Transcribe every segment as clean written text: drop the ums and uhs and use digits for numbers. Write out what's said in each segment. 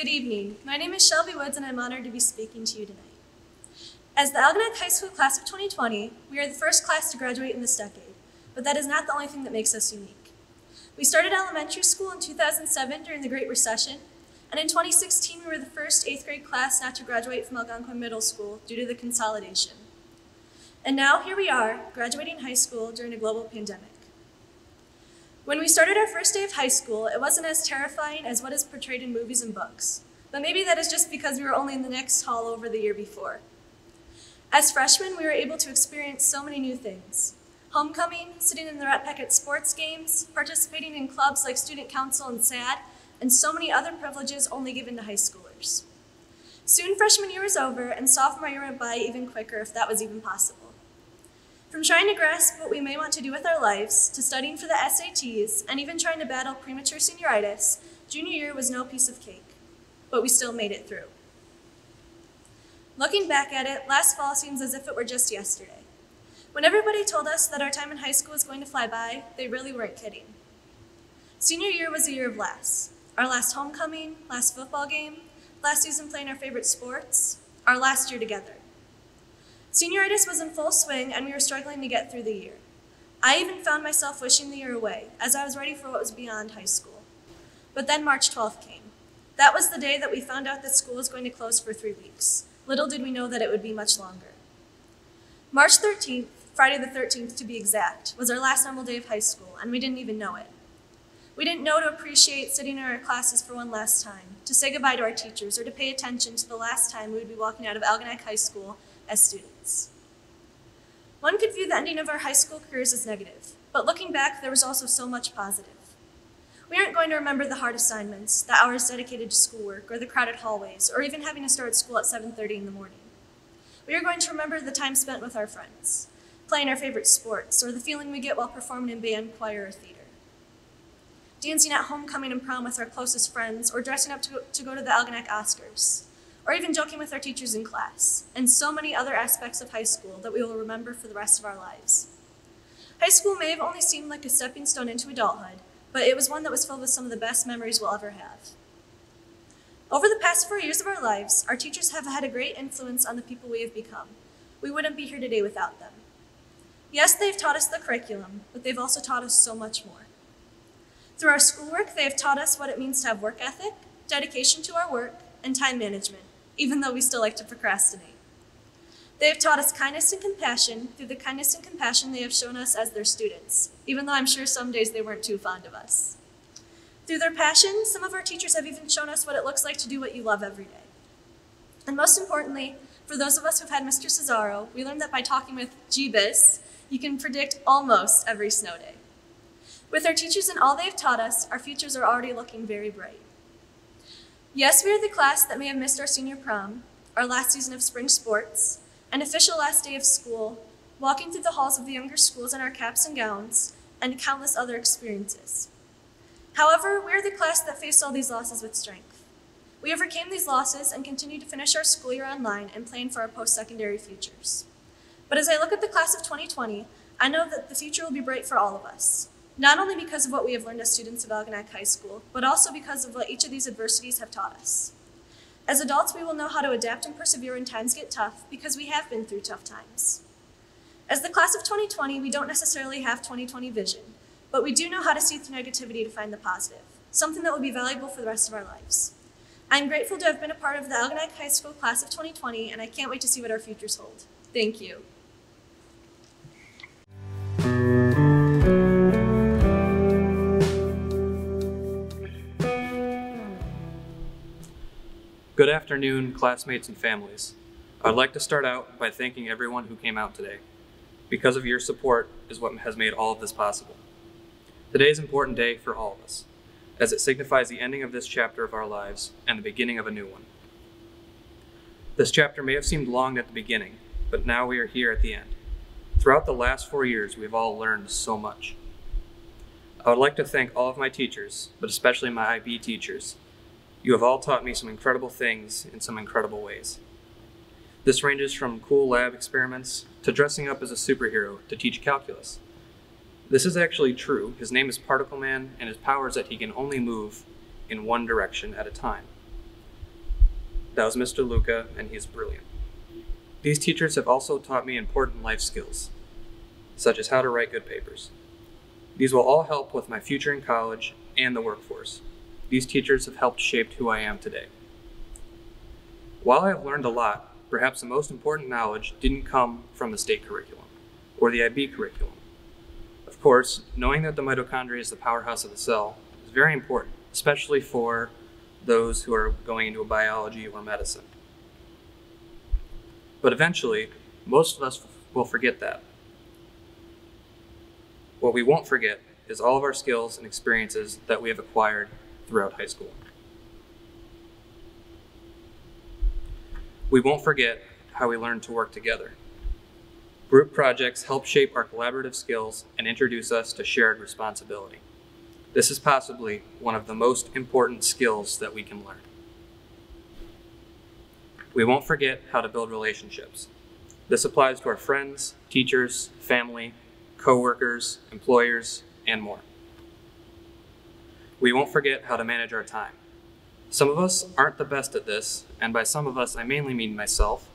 Good evening. My name is Shelby Woods and I'm honored to be speaking to you tonight. As the Algonac High School class of 2020, we are the first class to graduate in this decade, but that is not the only thing that makes us unique. We started elementary school in 2007 during the Great Recession, and in 2016 we were the first 8th grade class not to graduate from Algonquin Middle School due to the consolidation. And now here we are, graduating high school during a global pandemic. When we started our first day of high school, it wasn't as terrifying as what is portrayed in movies and books, but maybe that is just because we were only in the next hall over the year before. As freshmen, we were able to experience so many new things. Homecoming, sitting in the Rat Pack at sports games, participating in clubs like Student Council and SAD, and so many other privileges only given to high schoolers. Soon freshman year was over, and sophomore year went by even quicker if that was even possible. From trying to grasp what we may want to do with our lives, to studying for the SATs, and even trying to battle premature senioritis, junior year was no piece of cake, but we still made it through. Looking back at it, last fall seems as if it were just yesterday. When everybody told us that our time in high school was going to fly by, they really weren't kidding. Senior year was a year of laughs. Our last homecoming, last football game, last season playing our favorite sports, our last year together. Senioritis was in full swing and we were struggling to get through the year. I even found myself wishing the year away as I was ready for what was beyond high school. But then March 12th came. That was the day that we found out that school was going to close for 3 weeks. Little did we know that it would be much longer. March 13th, Friday the 13th to be exact, was our last normal day of high school, and we didn't even know it. We didn't know to appreciate sitting in our classes for one last time, to say goodbye to our teachers, or to pay attention to the last time we would be walking out of Algonac High School as students. One could view the ending of our high school careers as negative, but looking back, there was also so much positive. We aren't going to remember the hard assignments, the hours dedicated to schoolwork, or the crowded hallways, or even having to start school at 7:30 in the morning. We are going to remember the time spent with our friends, playing our favorite sports, or the feeling we get while performing in band, choir, or theater. Dancing at homecoming and prom with our closest friends, or dressing up to go to the Algonac Oscars, or even joking with our teachers in class, and so many other aspects of high school that we will remember for the rest of our lives. High school may have only seemed like a stepping stone into adulthood, but it was one that was filled with some of the best memories we'll ever have. Over the past 4 years of our lives, our teachers have had a great influence on the people we have become. We wouldn't be here today without them. Yes, they've taught us the curriculum, but they've also taught us so much more. Through our schoolwork, they have taught us what it means to have work ethic, dedication to our work, and time management, even though we still like to procrastinate. They have taught us kindness and compassion through the kindness and compassion they have shown us as their students, even though I'm sure some days they weren't too fond of us. Through their passion, some of our teachers have even shown us what it looks like to do what you love every day. And most importantly, for those of us who've had Mr. Cesaro, we learned that by talking with Jeebus, you can predict almost every snow day. With our teachers and all they've taught us, our futures are already looking very bright. Yes, we are the class that may have missed our senior prom, our last season of spring sports, an official last day of school, walking through the halls of the younger schools in our caps and gowns, and countless other experiences. However, we are the class that faced all these losses with strength. We overcame these losses and continue to finish our school year online and plan for our post-secondary futures. But as I look at the class of 2020, I know that the future will be bright for all of us, not only because of what we have learned as students of Algonac High School, but also because of what each of these adversities have taught us. As adults, we will know how to adapt and persevere when times get tough because we have been through tough times. As the class of 2020, we don't necessarily have 2020 vision, but we do know how to see through negativity to find the positive, something that will be valuable for the rest of our lives. I'm grateful to have been a part of the Algonac High School class of 2020, and I can't wait to see what our futures hold. Thank you. Good afternoon, classmates and families. I'd like to start out by thanking everyone who came out today. Because of your support is what has made all of this possible. Today is an important day for all of us, as it signifies the ending of this chapter of our lives and the beginning of a new one. This chapter may have seemed long at the beginning, but now we are here at the end. Throughout the last 4 years, we've all learned so much. I would like to thank all of my teachers, but especially my IB teachers. You have all taught me some incredible things in some incredible ways. This ranges from cool lab experiments to dressing up as a superhero to teach calculus. This is actually true. His name is Particle Man, and his power is that he can only move in one direction at a time. That was Mr. Luca, and he's brilliant. These teachers have also taught me important life skills, such as how to write good papers. These will all help with my future in college and the workforce. These teachers have helped shape who I am today. While I have learned a lot, perhaps the most important knowledge didn't come from the state curriculum or the IB curriculum. Of course, knowing that the mitochondria is the powerhouse of the cell is very important, especially for those who are going into a biology or medicine. But eventually, most of us will forget that. What we won't forget is all of our skills and experiences that we have acquired throughout high school. We won't forget how we learned to work together. Group projects help shape our collaborative skills and introduce us to shared responsibility. This is possibly one of the most important skills that we can learn. We won't forget how to build relationships. This applies to our friends, teachers, family, co-workers, employers, and more. We won't forget how to manage our time. Some of us aren't the best at this, and by some of us, I mainly mean myself.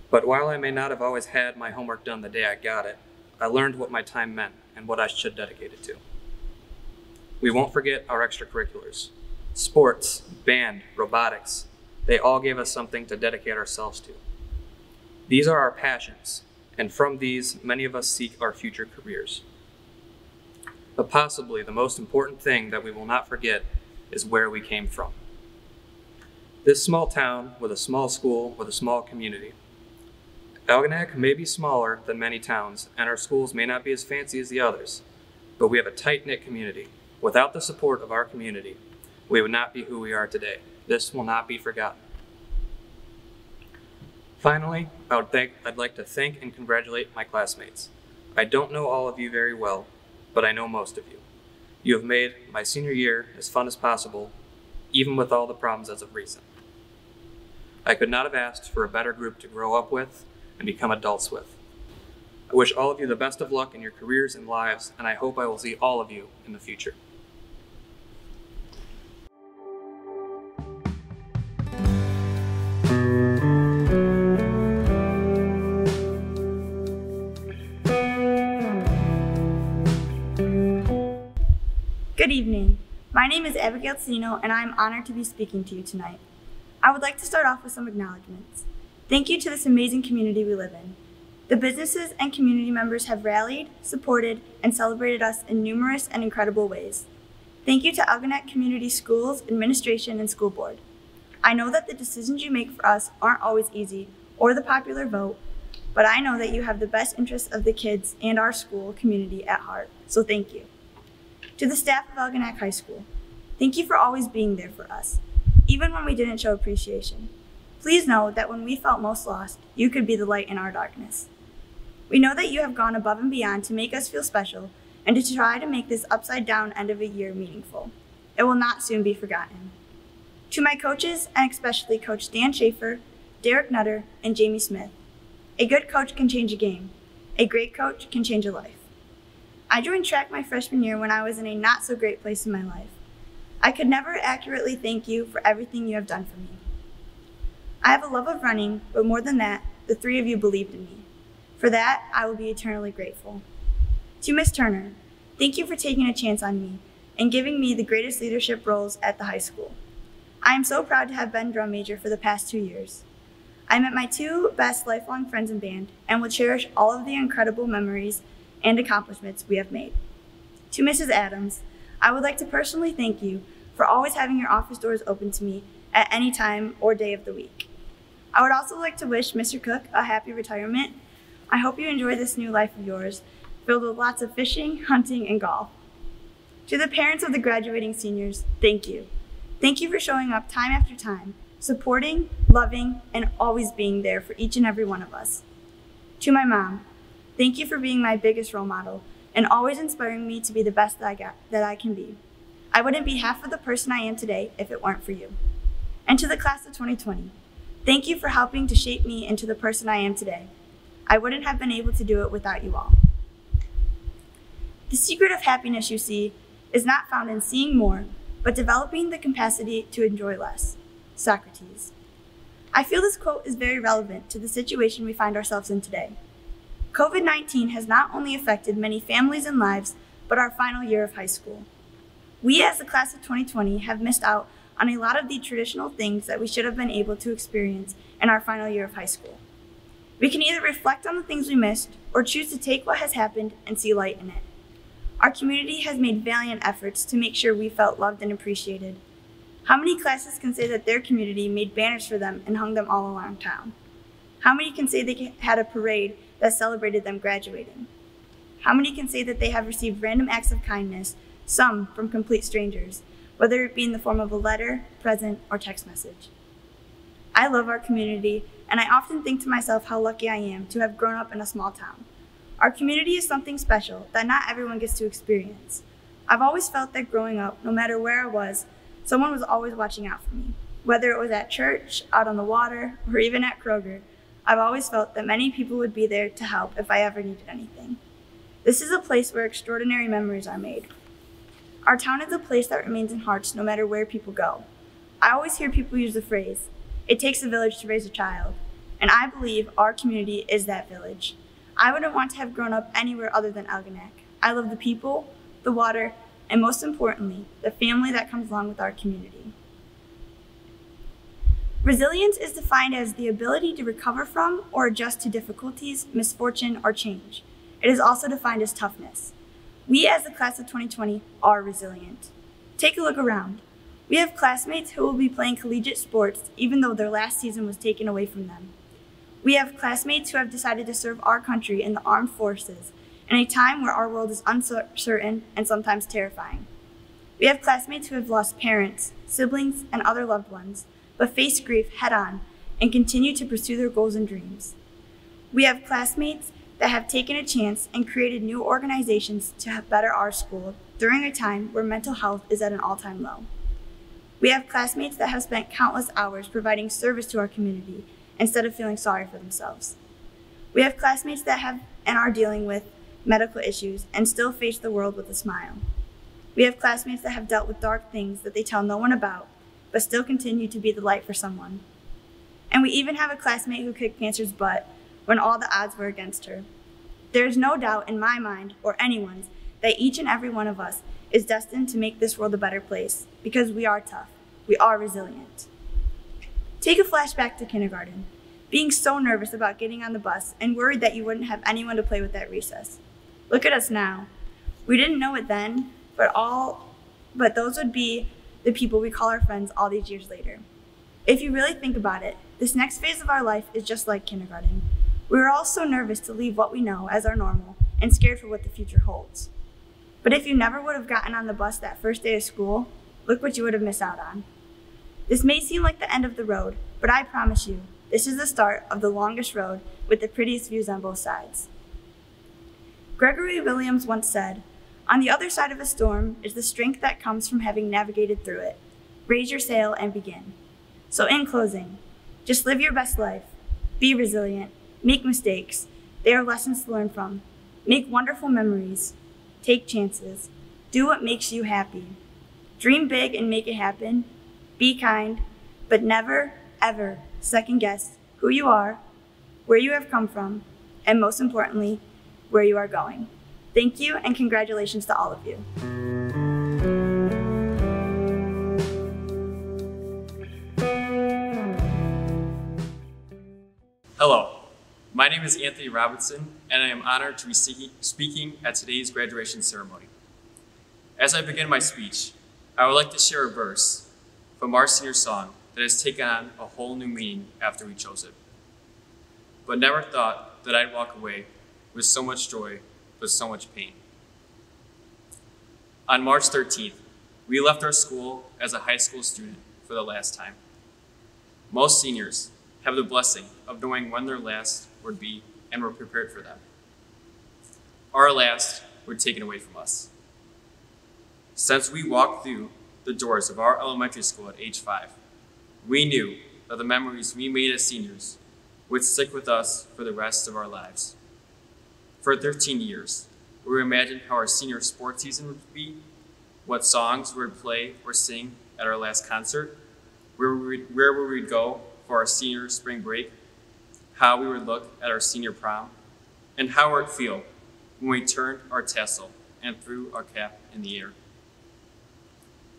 But while I may not have always had my homework done the day I got it, I learned what my time meant and what I should dedicate it to. We won't forget our extracurriculars. Sports, band, robotics, they all gave us something to dedicate ourselves to. These are our passions, and from these, many of us seek our future careers. But possibly the most important thing that we will not forget is where we came from. This small town with a small school with a small community. Algonac may be smaller than many towns, and our schools may not be as fancy as the others, but we have a tight-knit community. Without the support of our community, we would not be who we are today. This will not be forgotten. Finally, I'd like to thank and congratulate my classmates. I don't know all of you very well, but I know most of you. You have made my senior year as fun as possible, even with all the problems as of recent. I could not have asked for a better group to grow up with and become adults with. I wish all of you the best of luck in your careers and lives, and I hope I will see all of you in the future. Good evening. My name is Abigail Todino, and I am honored to be speaking to you tonight. I would like to start off with some acknowledgments. Thank you to this amazing community we live in. The businesses and community members have rallied, supported, and celebrated us in numerous and incredible ways. Thank you to Algonac Community Schools, administration, and school board. I know that the decisions you make for us aren't always easy or the popular vote, but I know that you have the best interests of the kids and our school community at heart, so thank you. To the staff of Algonac High School, thank you for always being there for us, even when we didn't show appreciation. Please know that when we felt most lost, you could be the light in our darkness. We know that you have gone above and beyond to make us feel special and to try to make this upside-down end of a year meaningful. It will not soon be forgotten. To my coaches, and especially Coach Dan Schaefer, Derek Nutter, and Jamie Smith, a good coach can change a game. A great coach can change a life. I joined track my freshman year when I was in a not-so-great place in my life. I could never accurately thank you for everything you have done for me. I have a love of running, but more than that, the three of you believed in me. For that, I will be eternally grateful. To Miss Turner, thank you for taking a chance on me and giving me the greatest leadership roles at the high school. I am so proud to have been drum major for the past 2 years. I met my two best lifelong friends in band and will cherish all of the incredible memories and accomplishments we have made. To Mrs. Adams, I would like to personally thank you for always having your office doors open to me at any time or day of the week. I would also like to wish Mr. Cook a happy retirement. I hope you enjoy this new life of yours, filled with lots of fishing, hunting, and golf. To the parents of the graduating seniors, thank you. Thank you for showing up time after time, supporting, loving, and always being there for each and every one of us. To my mom, thank you for being my biggest role model and always inspiring me to be the best that I can be. I wouldn't be half of the person I am today if it weren't for you. And to the class of 2020, thank you for helping to shape me into the person I am today. I wouldn't have been able to do it without you all. The secret of happiness, you see, is not found in seeing more, but developing the capacity to enjoy less. Socrates. I feel this quote is very relevant to the situation we find ourselves in today. COVID-19 has not only affected many families and lives, but our final year of high school. We as the class of 2020 have missed out on a lot of the traditional things that we should have been able to experience in our final year of high school. We can either reflect on the things we missed or choose to take what has happened and see light in it. Our community has made valiant efforts to make sure we felt loved and appreciated. How many classes can say that their community made banners for them and hung them all around town? How many can say they had a parade that celebrated them graduating? How many can say that they have received random acts of kindness, some from complete strangers, whether it be in the form of a letter, present, or text message? I love our community, and I often think to myself how lucky I am to have grown up in a small town. Our community is something special that not everyone gets to experience. I've always felt that growing up, no matter where I was, someone was always watching out for me. Whether it was at church, out on the water, or even at Kroger, I've always felt that many people would be there to help if I ever needed anything. This is a place where extraordinary memories are made. Our town is a place that remains in hearts no matter where people go. I always hear people use the phrase, "It takes a village to raise a child," and I believe our community is that village. I wouldn't want to have grown up anywhere other than Algonac. I love the people, the water, and most importantly, the family that comes along with our community. Resilience is defined as the ability to recover from or adjust to difficulties, misfortune, or change. It is also defined as toughness. We as the class of 2020 are resilient. Take a look around. We have classmates who will be playing collegiate sports even though their last season was taken away from them. We have classmates who have decided to serve our country in the armed forces in a time where our world is uncertain and sometimes terrifying. We have classmates who have lost parents, siblings, and other loved ones, but face grief head-on and continue to pursue their goals and dreams. We have classmates that have taken a chance and created new organizations to better our school during a time where mental health is at an all-time low. We have classmates that have spent countless hours providing service to our community instead of feeling sorry for themselves. We have classmates that have and are dealing with medical issues and still face the world with a smile. We have classmates that have dealt with dark things that they tell no one about, but still continue to be the light for someone. And we even have a classmate who kicked cancer's butt when all the odds were against her. There is no doubt in my mind, or anyone's, that each and every one of us is destined to make this world a better place because we are tough, we are resilient. Take a flashback to kindergarten, being so nervous about getting on the bus and worried that you wouldn't have anyone to play with at recess. Look at us now. We didn't know it then, but those would be the people we call our friends all these years later. If you really think about it, this next phase of our life is just like kindergarten. We are all so nervous to leave what we know as our normal and scared for what the future holds. But if you never would have gotten on the bus that first day of school, look what you would have missed out on. This may seem like the end of the road, but I promise you, this is the start of the longest road with the prettiest views on both sides. Gregory Williams once said, "On the other side of a storm is the strength that comes from having navigated through it. Raise your sail and begin." So in closing, just live your best life. Be resilient. Make mistakes. They are lessons to learn from. Make wonderful memories. Take chances. Do what makes you happy. Dream big and make it happen. Be kind, but never, ever second guess who you are, where you have come from, and most importantly, where you are going. Thank you and congratulations to all of you. Hello, my name is Anthony Robinson, and I am honored to be speaking at today's graduation ceremony. As I begin my speech, I would like to share a verse from our senior song that has taken on a whole new meaning after we chose it. But never thought that I'd walk away with so much joy, but so much pain. On March 13th, we left our school as a high school student for the last time. Most seniors have the blessing of knowing when their last would be and were prepared for them. Our last were taken away from us. Since we walked through the doors of our elementary school at age 5, we knew that the memories we made as seniors would stick with us for the rest of our lives. For 13 years, we imagined how our senior sports season would be, what songs we would play or sing at our last concert, where we would go for our senior spring break, how we would look at our senior prom, and how it would feel when we turned our tassel and threw our cap in the air.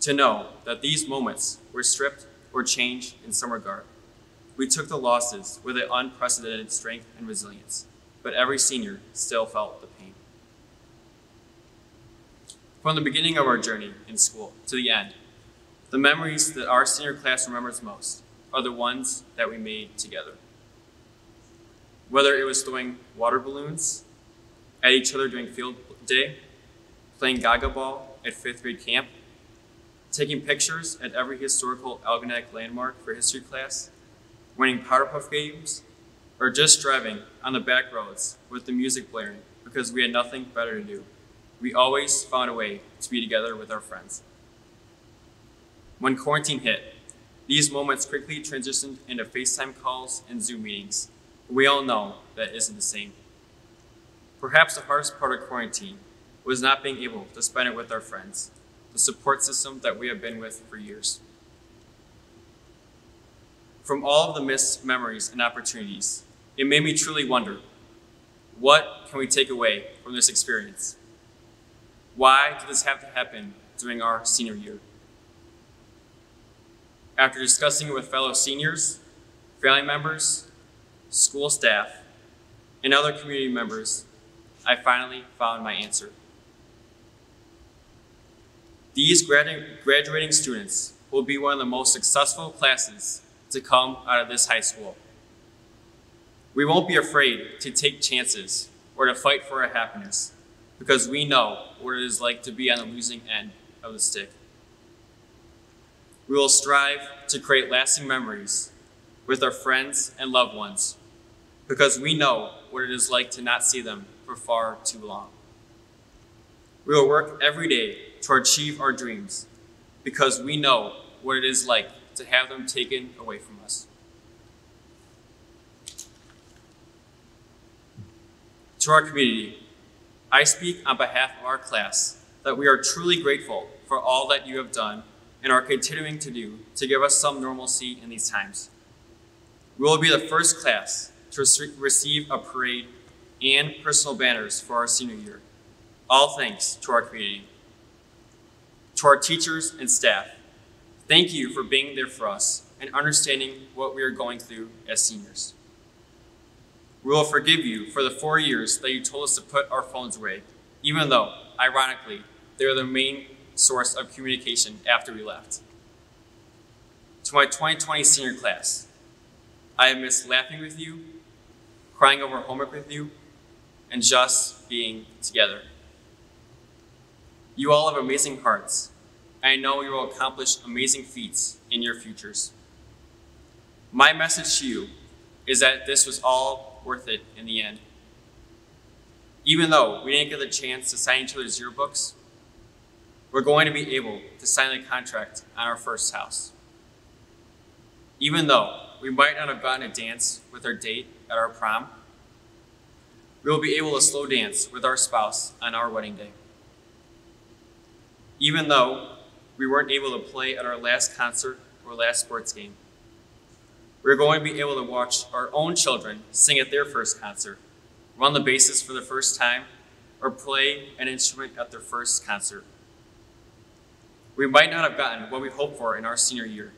To know that these moments were stripped or changed in some regard. We took the losses with an unprecedented strength and resilience, but every senior still felt the pain. From the beginning of our journey in school to the end, the memories that our senior class remembers most are the ones that we made together. Whether it was throwing water balloons at each other during field day, playing gaga ball at 5th grade camp, taking pictures at every historical Algonac landmark for history class, winning powder puff games, or just driving on the back roads with the music blaring because we had nothing better to do. We always found a way to be together with our friends. When quarantine hit, these moments quickly transitioned into FaceTime calls and Zoom meetings. We all know that isn't the same. Perhaps the hardest part of quarantine was not being able to spend it with our friends, the support system that we have been with for years. From all of the missed memories and opportunities, it made me truly wonder, what can we take away from this experience? Why did this have to happen during our senior year? After discussing it with fellow seniors, family members, school staff, and other community members, I finally found my answer. These graduating students will be one of the most successful classes to come out of this high school. We won't be afraid to take chances or to fight for our happiness because we know what it is like to be on the losing end of the stick. We will strive to create lasting memories with our friends and loved ones because we know what it is like to not see them for far too long. We will work every day to achieve our dreams because we know what it is like to have them taken away from us. To our community, I speak on behalf of our class that we are truly grateful for all that you have done and are continuing to do to give us some normalcy in these times. We will be the first class to receive a parade and personal banners for our senior year, all thanks to our community. To our teachers and staff, thank you for being there for us and understanding what we are going through as seniors. We will forgive you for the 4 years that you told us to put our phones away, even though, ironically, they are the main source of communication after we left. To my 2020 senior class, I have missed laughing with you, crying over homework with you, and just being together. You all have amazing hearts. I know you will accomplish amazing feats in your futures. My message to you is that this was all worth it in the end. Even though we didn't get the chance to sign each other's yearbooks, we're going to be able to sign the contract on our first house. Even though we might not have gotten a dance with our date at our prom, we will be able to slow dance with our spouse on our wedding day. Even though we weren't able to play at our last concert or last sports game, we're going to be able to watch our own children sing at their first concert, run the basses for the first time, or play an instrument at their first concert. We might not have gotten what we hoped for in our senior year,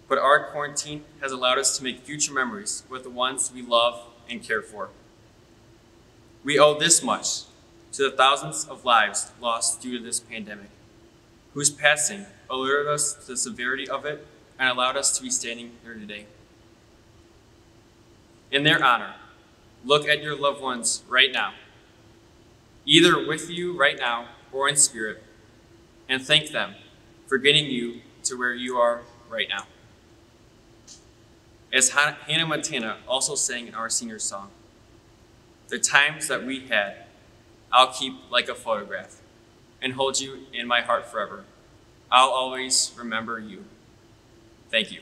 but our quarantine has allowed us to make future memories with the ones we love and care for. We owe this much to the thousands of lives lost due to this pandemic, whose passing alerted us to the severity of it and allowed us to be standing here today. In their honor, look at your loved ones right now, either with you right now or in spirit, and thank them for getting you to where you are right now. As Hannah Montana also sang in our senior song, the times that we had, I'll keep like a photograph and hold you in my heart forever. I'll always remember you. Thank you.